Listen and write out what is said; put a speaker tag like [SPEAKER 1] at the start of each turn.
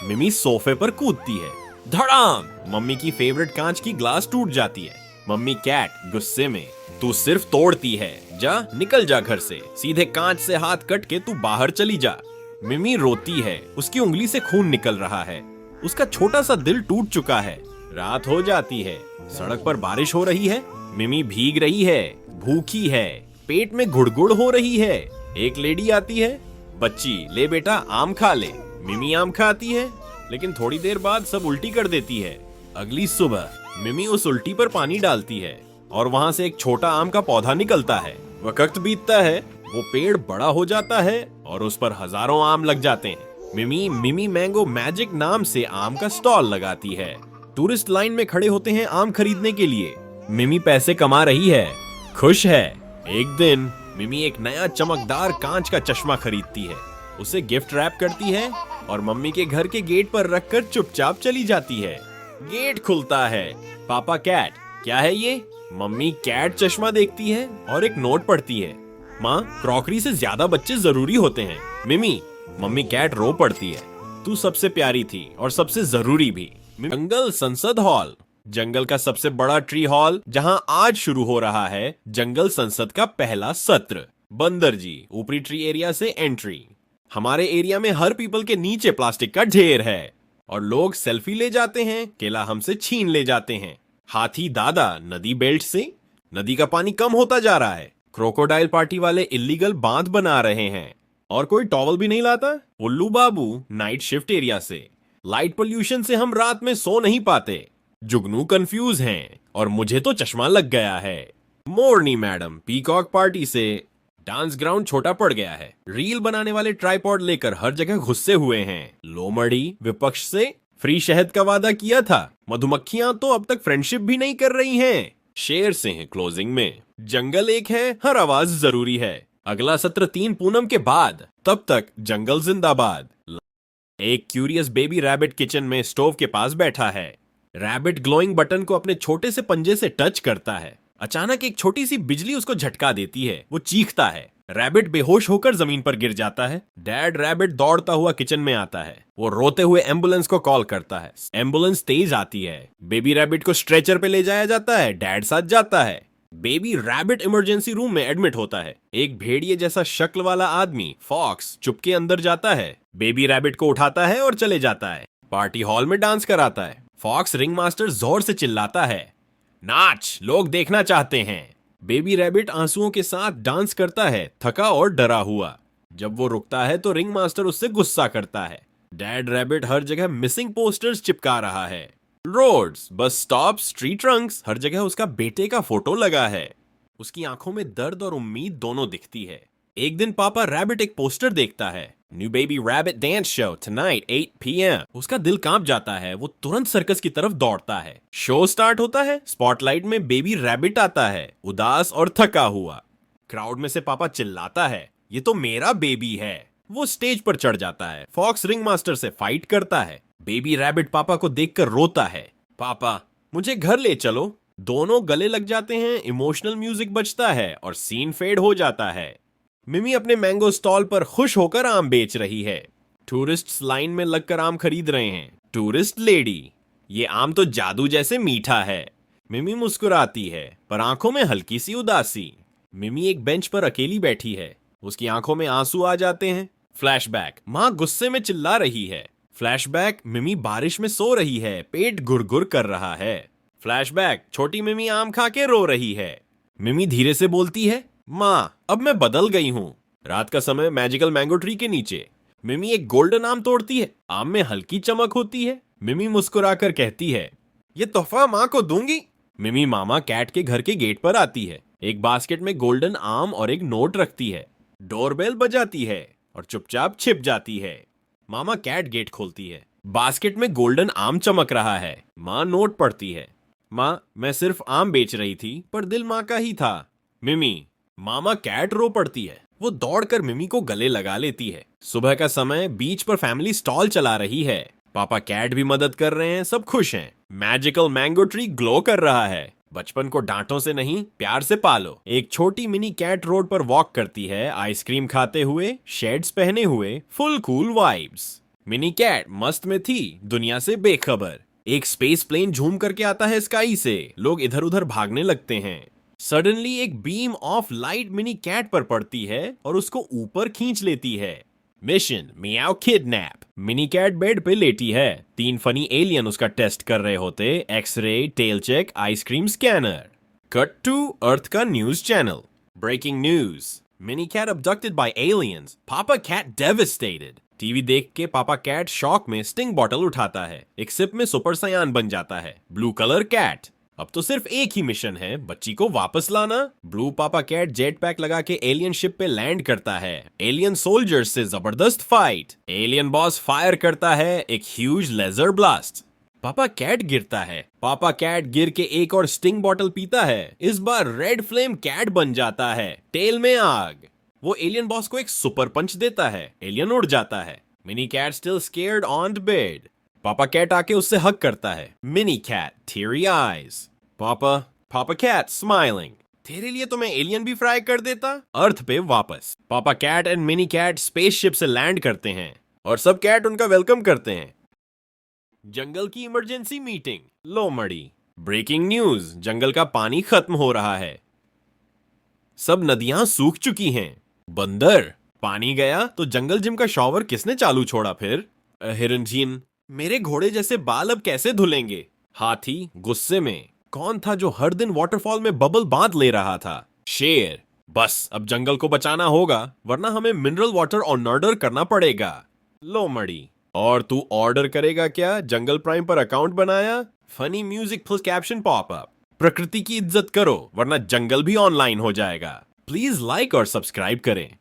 [SPEAKER 1] मिमी सोफे पर कूदती है। धड़ाम! मम्मी की फेवरेट कांच की ग्लास टूट जाती है। मम्मी कैट गुस्से में, तू सिर्फ तोड़ती है, जा निकल जा घर से, सीधे कांच से हाथ कट के तू बाहर चली जा। मिमी रोती है, उसकी उंगली से खून निकल रहा है, उसका छोटा सा दिल टूट चुका है। रात हो जाती है, सड़क पर बारिश हो रही है, मिमी भीग रही है, भूखी है, पेट में गुड़गुड़ हो रही है। एक लेडी आती है, बच्ची ले बेटा आम खा ले। मिमी आम खाती है, लेकिन थोड़ी देर बाद सब उल्टी कर देती है। अगली सुबह मिमी उस उल्टी पर पानी डालती है और वहां से एक छोटा आम का पौधा निकलता है। वक्त बीतता है, वो पेड़ बड़ा हो जाता है और उस पर हजारों आम लग जाते हैं। मिमी मिमी मैंगो मैजिक नाम से आम का स्टॉल लगाती है। टूरिस्ट लाइन में खड़े होते हैं आम खरीदने के लिए। मिमी पैसे कमा रही है, खुश है। एक दिन मिमी एक नया चमकदार कांच का चश्मा खरीदती है, उसे गिफ्ट रैप करती है और मम्मी के घर के गेट पर रखकर चुपचाप चली जाती है। गेट खुलता है, पापा कैट, क्या है ये? मम्मी कैट चश्मा देखती है और एक नोट पढ़ती है, माँ क्रॉकरी से ज्यादा बच्चे जरूरी होते हैं। मिमी, मम्मी कैट रो पड़ती है, तू सबसे प्यारी थी और सबसे जरूरी भी। जंगल संसद हॉल, जंगल का सबसे बड़ा ट्री हॉल, जहां आज शुरू हो रहा है जंगल संसद का पहला सत्र। बंदर जी, ऊपरी ट्री एरिया से एंट्री। हमारे एरिया में हर पीपल के नीचे प्लास्टिक का ढेर है और लोग सेल्फी ले जाते हैं, केला हमसे छीन ले जाते हैं। हाथी दादा, नदी बेल्ट से नदी का पानी कम होता जा रहा है। क्रोकोडाइल पार्टी वाले इलीगल बांध बना रहे हैं और कोई टॉवल भी नहीं लाता। उल्लू बाबू, नाइट शिफ्ट एरिया से, लाइट पोल्यूशन से हम रात में सो नहीं पाते। जुगनू कंफ्यूज हैं और मुझे तो चश्मा लग गया है। मोरनी मैडम, पीकॉक पार्टी से, डांस ग्राउंड छोटा पड़ गया है। रील बनाने वाले ट्राइपॉड लेकर हर जगह घुसे हुए हैं। लोमड़ी, विपक्ष से, फ्री शहद का वादा किया था, मधुमक्खियां तो अब तक फ्रेंडशिप भी नहीं कर रही हैं। शेर सिंह क्लोजिंग में, जंगल एक है, हर आवाज जरूरी है। अगला सत्र 3 पूनम के बाद, तब तक जंगल जिंदाबाद। एक क्यूरियस बेबी रैबिट किचन में स्टोव के पास बैठा है। रैबिट ग्लोइंग बटन को अपने छोटे से पंजे से टच करता है। अचानक एक छोटी सी बिजली उसको झटका देती है, वो चीखता है। रैबिट बेहोश होकर जमीन पर गिर जाता है। डैड रैबिट दौड़ता हुआ किचन में आता है, वो रोते हुए एम्बुलेंस को कॉल करता है। एम्बुलेंस तेज आती है, बेबी रैबिट को स्ट्रेचर पे ले जाया जाता है। डैड साथ जाता है। बेबी रैबिट इमरजेंसी रूम में एडमिट होता है। एक भेड़िए जैसा शक्ल वाला आदमी, फॉक्स, चुपके अंदर जाता है, बेबी रैबिट को उठाता है और चले जाता है। पार्टी हॉल में डांस कराता है। फॉक्स रिंग मास्टर जोर से चिल्लाता है, नाच, लोग देखना चाहते हैं। बेबी रैबिट आंसुओं के साथ डांस करता है, थका और डरा हुआ। जब वो रुकता है तो रिंग मास्टर उससे गुस्सा करता है। डैड रैबिट हर जगह मिसिंग पोस्टर्स चिपका रहा है। Roads, bus stop, street Trunks, हर जगह उसका बेटे का फोटो लगा है। उसकी आंखों में दर्द और उम्मीद दोनों दिखती है। एक दिन पापा रैबिट एक पोस्टर देखता है, new baby rabbit dance show tonight 8 PM। उसका दिल कांप जाता है, वो तुरंत सर्कस की तरफ दौड़ता है। शो स्टार्ट होता है। स्पॉटलाइट में बेबी रैबिट आता है, उदास और थका हुआ। क्राउड में से पापा चिल्लाता है, ये तो मेरा बेबी है। वो स्टेज पर चढ़ जाता है। फॉक्स रिंग मास्टर से फाइट करता है। बेबी रैबिट पापा को देखकर रोता है, पापा मुझे घर ले चलो। दोनों गले लग जाते हैं। इमोशनल म्यूजिक बजता है और सीन फेड हो जाता है। मिमी अपने मैंगो स्टॉल पर खुश होकर आम बेच रही है। टूरिस्ट्स लाइन में लगकर आम खरीद रहे हैं। टूरिस्ट लेडी, ये आम तो जादू जैसे मीठा है। मिमी मुस्कुराती है, पर आंखों में हल्की सी उदासी। मिमी एक बेंच पर अकेली बैठी है, उसकी आंखों में आंसू आ जाते हैं। फ्लैशबैक, माँ गुस्से में चिल्ला रही है। फ्लैशबैक, मिमी बारिश में सो रही है, पेट गुरगुर कर रहा है। फ्लैशबैक, छोटी मिमी आम खा के रो रही है। मिमी धीरे से बोलती है, माँ अब मैं बदल गई हूँ। रात का समय, मैजिकल मैंगो ट्री के नीचे, मिमी एक गोल्डन आम तोड़ती है। आम में हल्की चमक होती है। मिमी मुस्कुराकर कहती है, ये तोहफा माँ को दूंगी। मिमी मामा कैट के घर के गेट पर आती है, एक बास्केट में गोल्डन आम और एक नोट रखती है। डोरबेल बजाती है और चुपचाप छिप जाती है। मामा कैट गेट खोलती है। बास्केट में गोल्डन आम चमक रहा है। माँ नोट पढ़ती है, माँ मैं सिर्फ आम बेच रही थी, पर दिल माँ का ही था। मिमी, मामा कैट रो पड़ती है। वो दौड़कर मिमी को गले लगा लेती है। सुबह का समय, बीच पर फैमिली स्टॉल चला रही है। पापा कैट भी मदद कर रहे हैं, सब खुश हैं। मैजिकल मैंगो ट्री ग्लो कर रहा है। बचपन को डांटों से नहीं, प्यार से पालो। एक छोटी मिनी कैट रोड पर वॉक करती है, आइसक्रीम खाते हुए, शेड्स पहने हुए, full cool vibes. Mini cat मस्त में थी, दुनिया से बेखबर। एक स्पेस प्लेन झूम करके आता है स्काई से, लोग इधर उधर भागने लगते हैं। सडनली एक beam of light mini cat पर पड़ती है और उसको ऊपर खींच लेती है। Mission meow kidnap. Mini cat bed पे लेटी है, 3 फनी एलियन उसका टेस्ट कर रहे होते, एक्सरे, टेल check, ice cream scanner. Cut to earth का news channel. Breaking news, mini cat abducted by aliens, papa cat devastated. TV देख के पापा कैट शॉक में स्टिंग बॉटल उठाता है, एक सिप में सुपर सायान बन जाता है, ब्लू कलर कैट। अब तो सिर्फ एक ही मिशन है, बच्ची को वापस लाना। ब्लू पापा कैट जेट पैक लगा के एलियन शिप पे लैंड करता है, एलियन सोल्जर्स से जबरदस्त फाइट। एलियन बॉस फायर करता है एक ह्यूज लेजर ब्लास्ट। पापा कैट गिरता है, पापा कैट गिर के एक और स्टिंग बॉटल पीता है, इस बार रेड फ्लेम कैट बन जाता है, टेल में आग। वो एलियन बॉस को एक सुपर पंच देता है, एलियन उड़ जाता है। Mini cat still scared on the bed. Papa cat आके उससे हग करता है, mini cat teary eyes। Papa cat smiling, तेरे लिए तो मैं एलियन भी फ्राई कर देता। अर्थ पे वापस papa cat and mini cat spaceship से लैंड करते हैं और सब कैट उनका वेलकम करते हैं। जंगल की इमरजेंसी मीटिंग, लो मड़ी। ब्रेकिंग न्यूज, जंगल का पानी खत्म हो रहा है, सब नदियां सूख चुकी हैं। बंदर, पानी गया तो जंगल जिम का शॉवर किसने चालू छोड़ा फिर? हिरनजीन, मेरे घोड़े जैसे बाल अब कैसे धुलेंगे? हाथी गुस्से में, कौन था जो हर दिन वाटरफॉल में बबल बांध ले रहा था? शेर, बस अब जंगल को बचाना होगा वरना हमें मिनरल वाटर ऑर्डर करना पड़ेगा। लो मड़ी, और तू ऑर्डर करेगा क्या? जंगल प्राइम पर अकाउंट बनाया? Funny music full caption popup. प्रकृति की इज्जत करो वरना जंगल भी ऑनलाइन हो जाएगा। प्लीज लाइक और सब्सक्राइब करें।